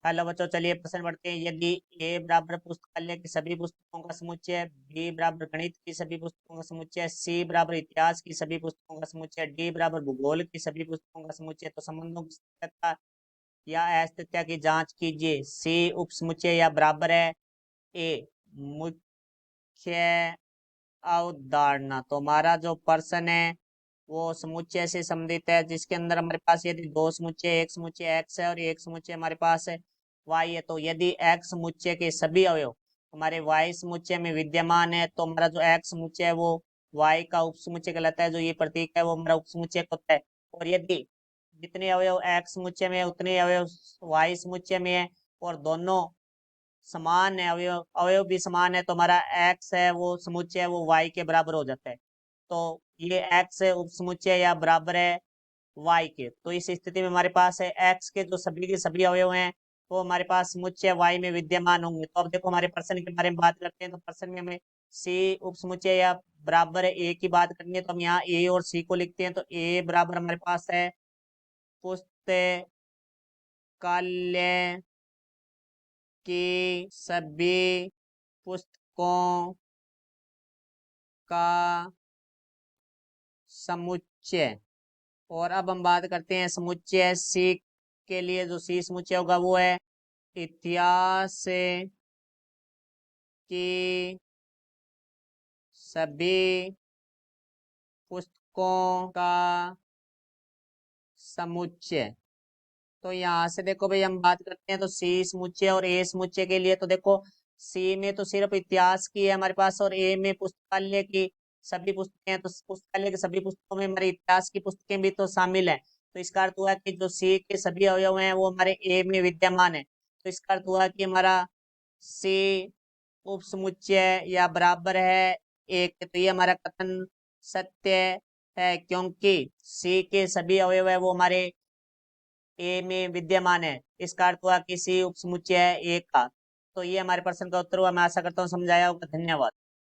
Hello बच्चों, चलिए प्रश्न पढ़ते हैं। यदि ए बराबर पुस्तकालय की सभी पुस्तकों का समुच्चय, बी बराबर गणित की सभी पुस्तकों का समुच्चय, सी बराबर इतिहास की सभी पुस्तकों का समुच्चय, डी बराबर भूगोल की सभी पुस्तकों का समुच्चय, तो संबंधों की सत्यता या अस्थिरता की जांच कीजिए। सी उप समुच्चय या बराबर है। ए मुख्य अवधारणा, तो हमारा जो प्रश्न है वो समुच्चय से संबंधित है, जिसके अंदर हमारे पास यदि दो समुच्चय, एक समुच्चय एक्स है और एक समुच्चय हमारे पास है वाई है, तो यदि एक्स समुच्चय के सभी अवयव हमारे वाई समुच्चय में विद्यमान है, तो हमारा जो एक्स समुच्चय है वो वाई का उप समुच्चय कहलाता है। जो ये प्रतीक है वो हमारा उप समुच्चय होता है। और यदि जितने अवयव एक्स समुच्चय में है उतने अवयव वाई समुच्चय में है और दोनों समान है, अवयव अवयव भी समान है, तो हमारा एक्स है वो समुच्चय है वो वाई के बराबर हो जाता है। तो ये एक्स है उप समुच्चय या बराबर है वाई के। तो इस स्थिति में हमारे पास है एक्स के जो सभी के सभी अवयव हैं वो हमारे पास समुच्चय वाई में विद्यमान होंगे। तो अब देखो हमारे प्रश्न के बारे में बात करते हैं। तो प्रश्न में हमें सी उप समुच्चय या बराबर है ए की बात करनी है, तो हम यहाँ ए और सी को लिखते हैं। तो ए बराबर हमारे पास है पुस्तकालय की सभी पुस्तकों का समुच्चय। और अब हम बात करते हैं समुच्चय सी के लिए। जो सी समुच्चय होगा वो है इतिहास की सभी पुस्तकों का समुच्चय। तो यहाँ से देखो भाई हम बात करते हैं तो सी समुच्चय और ए समुच्चय के लिए। तो देखो सी में तो सिर्फ इतिहास की है हमारे पास और ए में पुस्तकालय की सभी पुस्तकें हैं। तो पुस्तकालय की सभी पुस्तकों में हमारे इतिहास की पुस्तकें भी तो शामिल है। तो इसका अर्थ हुआ कि जो सी के सभी अवयव हैं वो हमारे ए में विद्यमान है। तो इसका अर्थ हुआ कि हमारा सी उप समुच्चय या बराबर है एक। तो ये हमारा कथन सत्य है, क्योंकि सी के सभी अवयव है वो हमारे ए में विद्यमान है। इसका अर्थ हुआ किसी उप समुच्चय है ए का। तो ये हमारे प्रश्न का उत्तर हुआ। मैं आशा करता हूँ समझाया होगा। धन्यवाद।